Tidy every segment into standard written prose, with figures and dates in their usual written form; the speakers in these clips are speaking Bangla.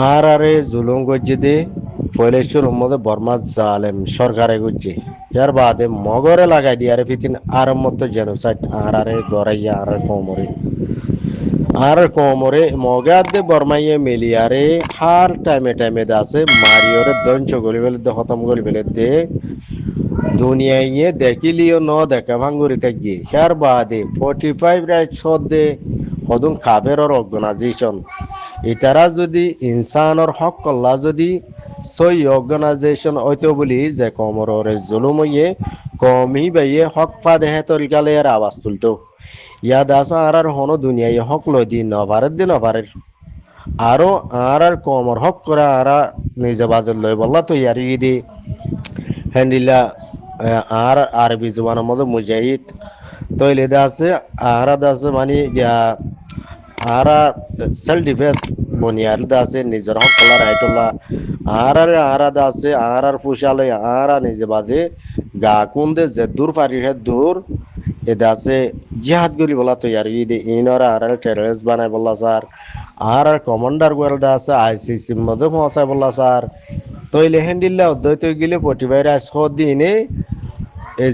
আর আরে জুলুম গজ্জে দে ফয়লেশ্বর মধ্যে বর্মা জালেম সরকারে গজ্জে ইয়ার বাদে মগরে লাগাই দিয়ে আরে ফিতিন আর মতো জেনোসাইড আর আরে গড়াইয়া আর কোমরে আর কোমরে মগাদ বর্মাইয়ে মিলিয়ারে হার টাইমে টাইমে দাসে মারিওরে দঞ্চ গলি বেলে দে খতম গলি বেলে দে দুনিয়ায় দেখিলিও ন দেখা ভাঙ্গুরি থাকি ইয়ার বাদে 45 রাইট দে হদুন কাফের অর্গানাইজেশন ইতারা যদি ইনসানর হক কল্লা যদি সই অর্গানাইজেশন হইতো বলি যে কমরে জুলুম হইয়ে কমই বাইয়ে হক পা দেহে তরিকালে আর আওয়াজ তুলতো ইয়াদ আসো আর হনো দুনিয়ায় হক লই দি নভারের দি নভারের আরো আর কমর হক করে আর নিজে বাজে লই বললা তো ইয়ারি দি হ্যান্ডিলা আর আরবি জবানের মধ্যে মুজাহিদ তৈলে আছে আর আছে মানে আর সেলফ ডিফেন্স বুনিয়াদ আছে নিজের হক কলা রাইটলা আর আছে আর পুষালে আর নিজে বাজে গা কুন্দে যে দূর পারি হে দূর এটা আছে জিহাদ করি বলা তৈয়ারি ইনরা আর টেররিস্ট বানাই বললা স্যার আর কমান্ডার গোয়েলদা আছে আইসিসি মধ্যে পৌঁছায় বললা স্যার তৈলে হ্যান্ডিল্লা অধ্যয় গেলে প্রতিবাই রাজ দিনে এই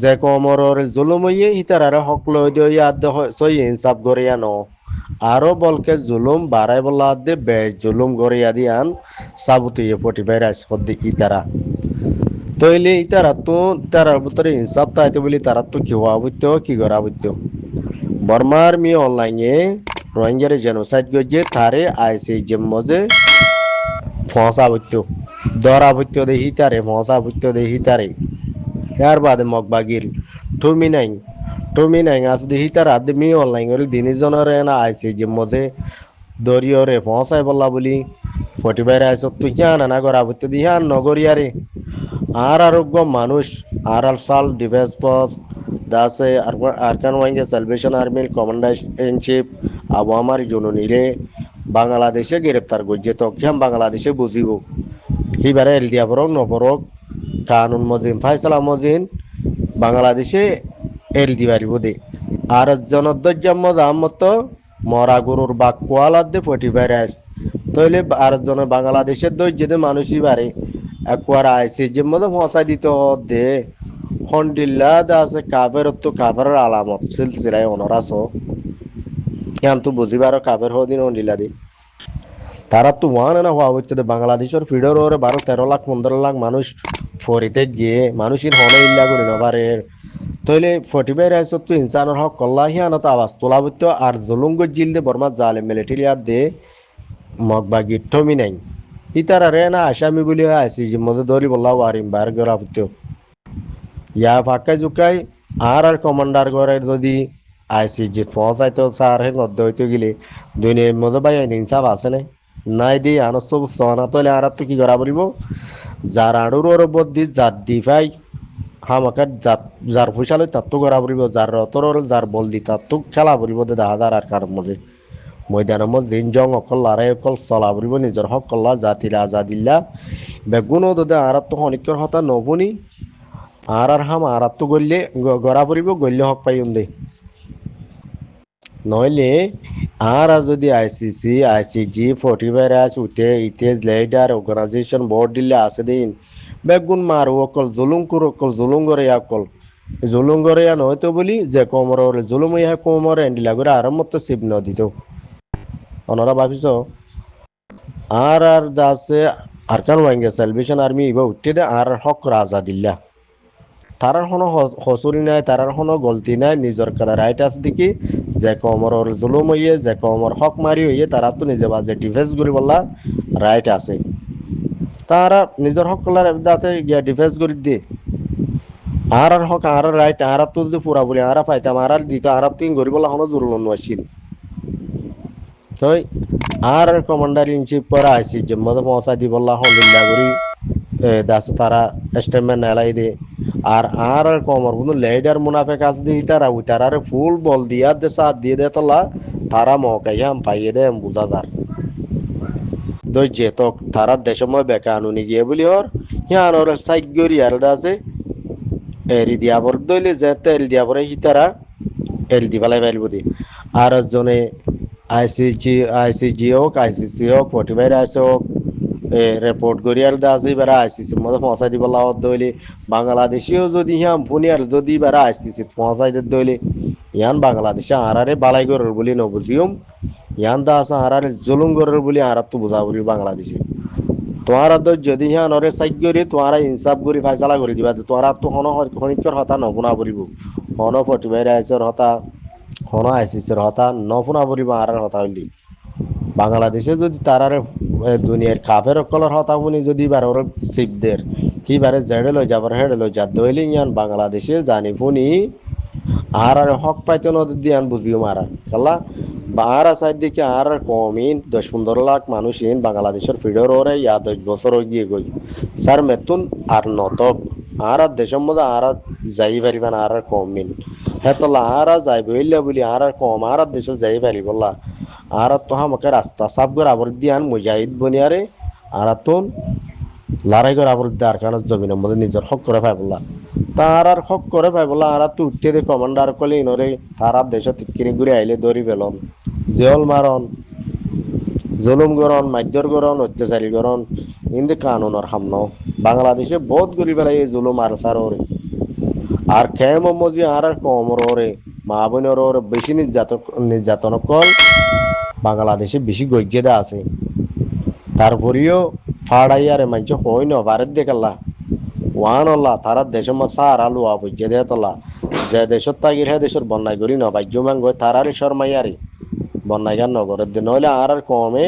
যে কমরের জুলুম হইয়ে ইতার হক লই দিয়ে ইয়াদ সই ইনসাফ করিয়া ন আরো বলকে জুলুম বাড়াই বলা দে বে জুলুম করিয়া দিয়ান সাবুতে প্রতিবাই রাজ দি ইতারা তইলে ইতারা তো তারার ভিতরে ইনসাফ তাইতে বলি তারা তো কি হওয়া বুঝতো কি করা বুঝতো বর্মার মি অনলাইনে রোহিঙ্গারে জেনোসাইড গজে তারে আইসি যে মজে ফসা বুঝতো দরা বুঝতো দে হিতারে ফসা বুঝতো দে হিতারে यार बाद मगबागिल टुमी नाइन आज दे हितार आदि মি অনলাইন করে দিনে জনরে না আইসি যে মজে দরিয়রে পৌঁছাই বললা বলি 45 আইসত তুই জানা না করা বুঝতো দিহান নগরিয়ারে আর আরোগ্য মানুষ আর আর সাল ডিফেন্স ফোর্স দাসে আরকান ওয়াইঙ্গে সালভেশন আর্মির কমান্ডার ইন চিফ আবু আমার জননীরে বাংলাদেশে গ্রেপ্তার করছে তখন বাংলাদেশে বুঝিব হিবারে এলডিয়া বরক নবরক কানুন মজিন ফাইসালা মজিন বাংলাদেশে এল দি পারিব দে আর জনদজ্জাম মত মরা গরুর বাক কোয়ালাদ দে 45 আইস তইলে আর জন বাংলাদেশের দজ্জে মানুষই বারে একবার আইসি যে মধ্যে পৌঁছাই দিতে দে হন্ডিল্লা আছে কাফের তো কাফের আলামত সিলসিলায় অনরাস ইয়ান তো বুঝিবার কাফের হদিন হন্ডিল্লা দি তারা তো ওয়ান না হওয়া হচ্ছে বাংলাদেশের ফিডর ওরে 12-13 লাখ 15 লাখ মানুষ ফরিতে গিয়ে মানুষের হনে ইল্লা করে নবারে তইলে 45 রাইসত তো ইনসানের হক কল্লা হিয়ানত আওয়াজ তোলা হইতো আর জুলুঙ্গ জিলদে বর্মা জালে মিলিটারি দে মগবাগি টমি নাই ইতারা রে না আসামি বলি আইসি যে মধ্যে ধরি বললা ওয়ারিম বার করা হইতো ইয়া ফাঁকাই জুকাই আর কমান্ডার করে যদি আইসি যে পৌঁছাইতো স্যার হে গদ্দ হইতে গেলে দুনিয়ার মজা ভাই ইনসাফ আছে না নাই দি আনস্ত সনা তলে আর তো কি করা বলিব যার আড়ুর ওর বদ্দি জাত দি ভাই হামাকে জাত যার ফুসালে তার তো করা বলিব যার রতর যার বল দি তার তো খেলা বলিব দে হাজার আর কার মধ্যে ময়দানের মধ্যে জিন জং অকল লড়াই অকল চলা বলিব নিজের হক কল্লা জাতিরা আজাদিল্লা বেগুনও দে আর তো অনেকের হতা নবনি আর হাম আর তো গল্লে গড়া পড়িব গল্লে হক পাইম দে নইলে আর যদি আইসিসি আইসিজি 45 আজ উঠে ইতেজ লেডার অর্গানাইজেশন বোর্ড দিলে আছে দিন বেগুন মার অকল জুলুম করে অকল জুলুম করে নয়তো বলি যে কোমর জুলুম ইহা কোমর এন্ডিলা করে আরামত শিব নদীত ওনারা ভাবিস আর দাসে আরকান ওয়াঙ্গে সালভেশন আর্মি ইবা উঠে দে আর হক রাজা দিল্লা তারার কোনো হসুরি নাই তারার কোনো গলতি নাই নিজের কাদা রাইট আছে দেখি যে কমর জুলুম হইয়ে যে কমর হক মারি হইয়ে তারা তো নিজে বাজে ডিফেন্স করি বললা রাইট আছে তারা নিজের হক কলার আছে গিয়া ডিফেন্স করে দিয়ে আর হক আর রাইট আর তো যদি পুরা বলি আর পাইতাম আর দিত আর তিন করি বলা হনো জুলুম নছিল তই আর কমান্ডার ইন চিফ পরা আইসি যে মধ্যে পৌঁছা দি বললা হলিল্লা করি দাস তারা স্টেটমেন্ট এলাই দে আর কমর কিন্তু লেডার মুনাফে কাজ দিয়ে তারা ওই তারা ফুল বল দিয়া দে সাথ দিয়ে দে তোলা তারা মকাইয়াম পাইয়ে দে বুঝা যার দইজে তো তারা দেশময় বেকানুনি গিয়ে বলি ওর হিয়ান ওর সাইগরি আর দাসে এরি দিয়া বর দইলে যে তেল দিয়া পরে হি তারা এল দি বালাই বাইল বুদি আর জনে আইসিজি হোক আইসিসি হোক ফটিভাই রাইস হোক রেপোর্ট করি আর দা আছে এবার আইসিসির মধ্যে পৌঁছাই দিব লাওয়াত দইলে বাংলাদেশিও যদি হিয়াম ফোনি আর যদি এবার আইসিসি পৌঁছাই দইলে ইয়ান বাংলাদেশে আরারে বালাই গরর বলি নবুজিয়ম ইয়ান দা আছে আরারে জুলুম গরর বলি আর তো বুঝা বলি বাংলাদেশে তোমারা তো যদি হিয়ান ওরে সাইড করি তোমারা ইনসাফ করি ফাইসালা করে দিবা তোমারা তো খনিকর হতা নবনা বলিব হন ফটিভাই রাইসের হতা হন আইসিসির হতা নফুনা বলিব আর হতা হইলি বাংলাদেশে যদি তারারে দুনিয়ার কাফের অকলর হতা শুনি যদি বারোর শিবদের কি বারে জেড়ে লই যাবার হেড়ে লই যা দইলি ইয়ান বাংলাদেশে জানি শুনি আর হক পাইতে নদী দিয়ান বুঝিও মারা কাল্লা আর সাইড দিকে আর কমিন 10-15 লাখ মানুষ ইন বাংলাদেশের ফিডর ওরে 10 বছর গিয়ে গই স্যার মেতুন আর নতক আর দেশের মধ্যে আর যাই পারিবেন আর কমিন হেতলা আর যাই বইলা বলি আর কম আর দেশে যাই পারি বললা আর তো আমাকে রাস্তা সাফ করে আবার দিয়ান মুজাহিদ বনিয়ারে আর তুন লড়াই করে আবার দার কারণ জমিনের মধ্যে নিজের হক করে পাই বললা তার আর হক করে পাই বললা আর তুই উঠতে দে কমান্ডার কলে ইনরে তারা দেশ তিকিনি ঘুরে আইলে দড়ি ফেলন জেল মারন জুলুম গরন মাধ্যর গরন অত্যাচারী গরন কিন্তু কানুনের সামন বাংলাদেশে বহুত গরি বেড়াই এই জুলুম আর সার ওরে আর খেম মজি আর কমর ওরে মা বোনের ওরে বেশি নির্যাতন কল বাংলাদেশে বেশি গজ্জেদা আছে তারপরেও ফাড়াইয়ারে মানছে হই ন ভারত দেখাল্লা ওয়ান আল্লাহ তারা দেশের মা সার আলু আবজ্জে দে তলা যে দেশত তাগির হে দেশের বন্যায় করি ন বাজ্য মাঙ্গ তারারে শর্মাইয়ারে বন্যায় গান নগরের দিন নইলে আর কমে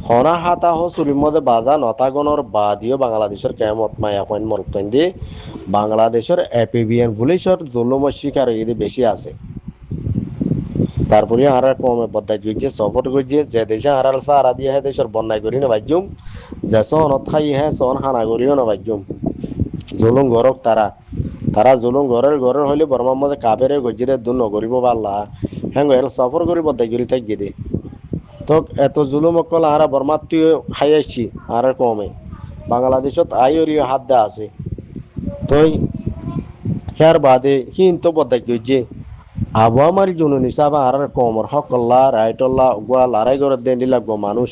হনা হাতা হ চুরির মধ্যে বাজা নতাগণর বাদিও বাংলাদেশের কেমত মায়া পয়েন্ট মরতেন দিয়ে বাংলাদেশের এপিবিএন পুলিশের জুলুম শিকার এদের বেশি আছে তারপরে আর কমে বদায় গিয়েছে সপোর্ট করছে যে দেশে আর সারা দিয়ে হ্যাঁ দেশের বন্যায় করি না বাজ্যুম যে সন থাই হ্যাঁ সন হানা করিও না বাজ্যুম জুলুম গরক তারা জুলুম ঘরের হইলে বর্মার মধ্যে কাবেরে গজ্জিরে দূর নকরিব পারলা হ্যাঁ এর সফর করি বদায় গিরি থাকি দে তো এত জুলুম অকল আর বর্মার তুই খাই আসছি আর কমে বাংলাদেশত আইরি হাত দা আছে তই হের বাদে হিন তো বদায় গজ্জে আবহাওয়ার জন্য নিসাবা আর কমর হকল্লা রাইটল্লা উগুয়া লড়াই করে দেন লাগবো মানুষ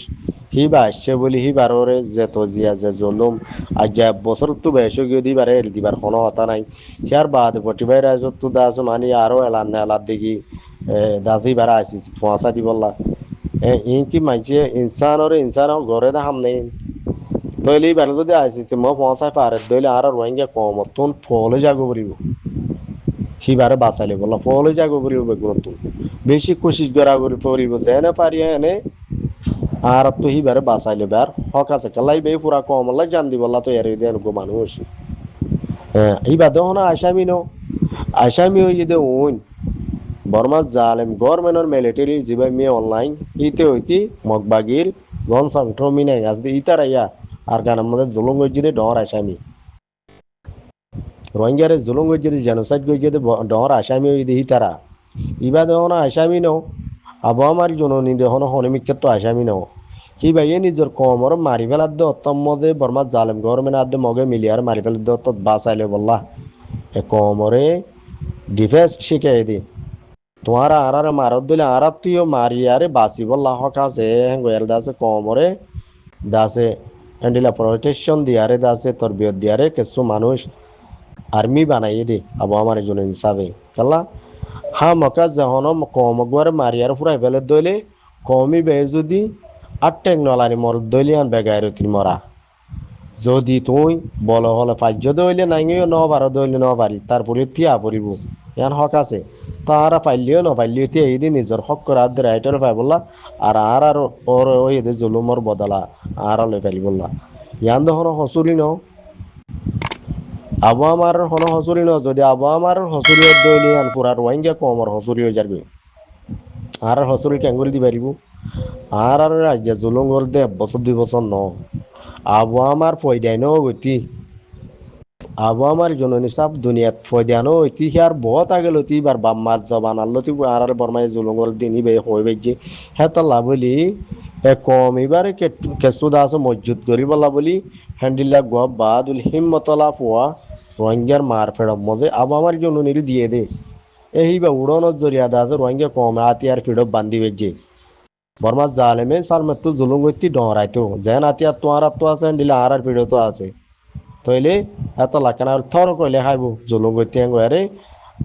হিবা আসছে বলি হিবারে যে তো জিয়া যে জলুম আজ যা বছর তো বেশ গিয়ে দিবারে দিবার কোনো হতা নাই হিয়ার বাদ পটিবাই রাজত তো দাস মানি আরো এলান না এলার দেখি দাসি বারা আসিস পয়সা দি বললা কি মানছে ইনসান ঘরে দাম নেই তৈলি বেলা যদি আসিস মই পয়সা পারে দইলে আর রোহিঙ্গা কম তুন ফলে যাগো পড়িব সিবারে বাঁচাইলে বললা ফলে যাগো পড়িব বেগুন তুন বেশি কোশিশ করা করি পড়িব যে না পারি এনে আর তো হিবারে বাঁচাইলে বার হক আছে কালাই বে পুরা কম লাই জান দি বললা তো এর দেন গো মানুষ হ্যাঁ এই বাদ না আসামি হয়ে যদি ওন বর্মা জালেম গভর্নমেন্টর মিলিটারি জিবাই মে অনলাইন ইতে হইতি মগবাগির গন সংক্রমি নাই আজ ইতারাইয়া আর গান আমাদের জুলুম গজ্জিদে ডর আসামি রোহিঙ্গারে জুলুম গজ্জিদে জেনোসাইড গজ্জিদে ডর আসামি হইতে ইতারা ইবা দেহ না আসামি ন আবহাওয়ার জননী দেহ হনমিক্ষেত্র আসামি ন কি ভাইয়ে নিজের কমর মারি ফেলার দে অত্তম মধ্যে বর্মা জালেম গভর্নমেন্ট আদে মগে মিলিয়ার মারি ফেলার দে অত বাঁচাইলে বললা এ কমরে ডিফেন্স শিখাই দি তোমার আর মারত দিলে আর তুইও মারি আরে বাঁচি বললা হক আছে গোয়াল দাসে কমরে দাসে হ্যান্ডিলা প্রোটেকশন দিয়ারে দাসে তরবিয়ত দিয়ারে কিছু মানুষ আর্মি বানাইয়ে দে আবহাওয়ার জন্য হিসাবে কাল্লা হা মকা যখন কম গুয়ার মারিয়ার ফুরাই ফেলে দইলে কমই বে যদি আর টেকনলারি মর দইলে আন বেগাইরতির মরা যদি তুই বল হলে পাজ্য দইলে নাইও ন পারো দইলে ন পারি তারপরে থিয়া পড়িব ইয়ান হক আছে তারা পাইলিও ন পাইলিও তিয়া এই নিজের হক করে আর রাইটার পাই বললা আর ওর ওই এদের জুলুমর বদলা আর লই পাইলি বললা ইয়ান দহন হসুলি ন আবহাওয়ার হন হসুরি ন যদি আবহাওয়ার হসুরি দইলে আন পুরা রোহিঙ্গা কমর হসুরি হয়ে যাবে আর হসুরি ক্যাঙ্গুরি দি পারিব আর রাজ্য জুলুম গর দে 1 বছর 2 বছর ন আবহাওয়ার ফয়দাই ন গতি আবহাওয়ার জননী সাপ দুনিয়াত ফয়দানো ইতিহার বহুত আগে লতি বার বাম্মার জবান আল্লতি আর বর্মায় জুলুম গর দিনই বে হই বেজে হেতলা বলি কম এবারে কেসু দাস মজুদ করি বলা বলি হ্যান্ডিলা গব বাদুল হিম্মতলা পোয়া রোহিঙ্গার মার ফেরব মজে আবহাওয়ার জননীর দিয়ে দে এই বা উড়ানোর জরিয়া দাস রোহিঙ্গা কম আতিয়ার ফিরব বান্ধি বেজে বর্মা জালেমে সালমাত্তু জুলুম করতে ডরাইতো যেন আতিয়া তোমার তো আছে দিলে আর ভিডিও তো আছে তইলে এত লাখানা থর কইলে খাইব জুলুম করতে আরে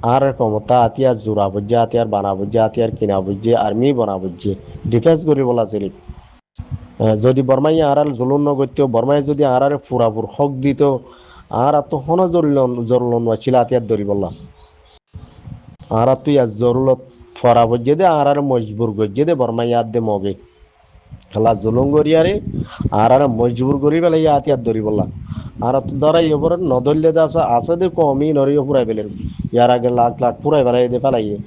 আর ক্ষমতা আতিয়ার জোড়া বুঝছে আতিয়ার বানা বুঝছে আতিয়ার কিনা বুঝছে আর্মি বনা বুঝছে ডিফেন্স করি বলা ছিল যদি বর্মাই আর জুলুম নগত্য বর্মাই যদি আর ফুরাফুর হক দিত আর তো হন জরুলন ছিল আতিয়ার ধরি বললা আর তুই জরুলত ফরা বুঝছে দে আর মজবুর করছে দে বর্মাই আর দে মগে খেলা জুলুম করিয়ারে আর মজবুর করি পেলাই আতিয়ার ধরি বললা আর তো ধরাই ওপর নদলে আছে আছে দে কমই নরিও ফুরাই পেলেন ইয়ার আগে লাখ লাখ ফুরাই পেলাই দে ফেলাইয়ে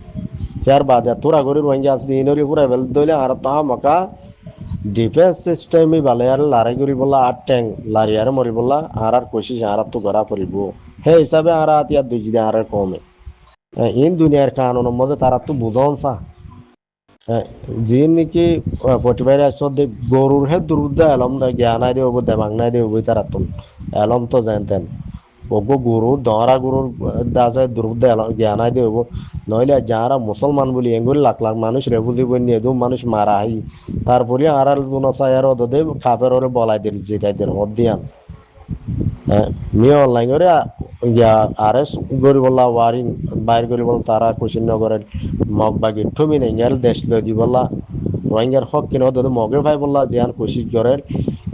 ইয়ার বাদে তোরা করে রোহিঙ্গা আছে ইনরি ফুরাই পেল দইলে আর তাহা মকা ডিফেন্স সিস্টেমই ভালে আর লড়াই করি বললা আর ট্যাঙ্ক লারি আর মরি বললা আর কোশিস আর তো গড়া পড়িব সেই হিসাবে আর আতিয়ার দুই দিন আর কমে ইন দুনিয়ার কানুনের মধ্যে তারা তো বুঝন চা যি নেকি প্ৰতিবাৰে আসতে গরুর হে দুরুদ্দা এলম দা জ্ঞানাই দেব দেমাং নাই দেব তারা তো এলম তো জানতেন ওগো গরু দরা গরুর দাসে দুরুদ্দা এলম জ্ঞানাই দেব নইলে যারা মুসলমান বলি এগুলি লাখ লাখ মানুষ রে বুঝি বই দু মানুষ মারা হাই তারপরে আর জুন চায়ার ওদের খাপের ওরে বলাই দিল যেটাইদের মধ্যিয়ান নিয়ে অনলাইন করে ইয়া আরেস গরিবল্লা ওয়ারিং বাইর গরিবল তারা কুশিনগরের মগবাগি ঠুমি নেই দেশ লই দি বললা রোহিঙ্গার হক কিনো দদ মগে ভাই বললা জিয়ান কোশিশ করেন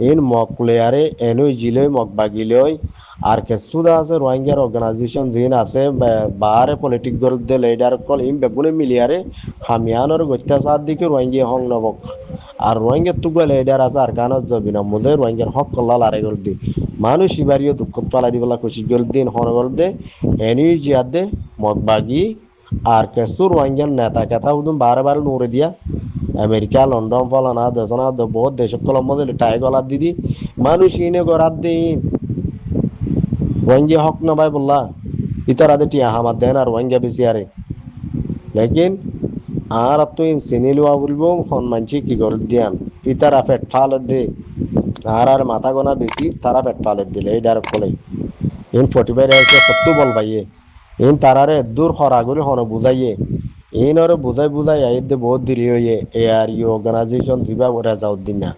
ইন মগ প্লেয়ারে এনুই জিলে মগবাগি লই আর কে সুদা আছে রোহিঙ্গার অর্গানাইজেশন জিন আছে বারে পলিটিক গর দে লিডার কল ইম বেগুনে মিলিয়ারে হামিয়ানোর গত্যাচার দিকে রোহিঙ্গা হং নবক আর রোহিঙ্গার তুগা লিডার আছে আর কানত জবিনা মুজে রোহিঙ্গার হক কল্লা লারে গল দি মানুষ ইবারিও দুঃখ পালা দিবলা কোশিশ গল দিন হনগল দে এনুই জিয়াদ দে মগবাগি আর কে সুর রোহিঙ্গার নেতা কথা উদুম বারে বারে নূরে দিয়া আমেরিকা লন্ডন ফলানা দেশনা বহুত দেশ কলম মধ্যে টাই গলার দিদি মানুষ ইনে গড়ার দিন রোহিঙ্গা হক না ভাই বললা ইতার আদে টিয়া হামার দেন আর রোহিঙ্গা বেশি আরে লেকিন আর তো ইন সিনিলুয়া বলবো হন মানছি কি করে দিয়ান ইতারা পেট ফাল দে আর মাথা গোনা বেশি তারা পেট ফালে দিলে এই ডাইরেক্ট কলে ইন 45 এসে সত্য বল ভাইয়ে ইন তারারে দূর হরাগুলি হন বুঝাইয়ে ইন ওরে বুঝাই বুঝাই আইতে বহুত দেরি হইয়ে এ আর ইউ অর্গানাইজেশন জিবা রেজাউদ্দিন না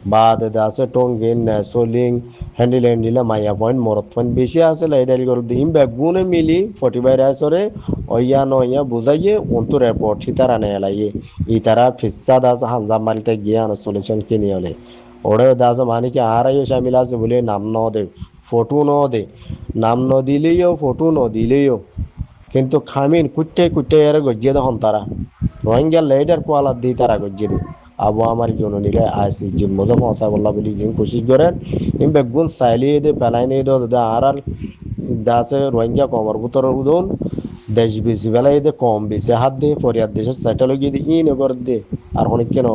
বাদে আছে টঙ্গিন সোলিং হ্যান্ডিলে মাইয়া পয়েন্ট মরত পয়েন্ট বেশি আছে লাইডারি করে দিম বেগুনে মিলি 45 আসরে ওইয়া নইয়া বুঝাইয়ে অন্তু রেপোর্ট হিতারা নে এলাইয়ে ইতারা ফিসা দাস হানজাম মারিতে গিয়ে আনো সলিউশন কিনে আনে ওরে দাস মানে কি আর আইও শামিল আছে বলে নাম ন দে ফটো ন দে নাম ন দিলেও ফটো ন দিলেও কিন্তু খামিন কুটে কুটে এর গজ্জে দহন তারা রোহিঙ্গা লেডার কোয়ালা দি তারা গজ্জে দে আবু আমার জন্য নিলে আসি যে মজা পৌঁছা বললা বলি জিন কোশিশ করেন ইম বেগুন সাইলিয়ে দে পেলাই নিয়ে দে আর দাসে রোহিঙ্গা কমর বুতর উদন দেশ বেশি বেলায় দে কম বেশি হাত দে ফরিয়াদ দেশের সেটেল গিয়ে দে ই নগর দে আর অনেক কেন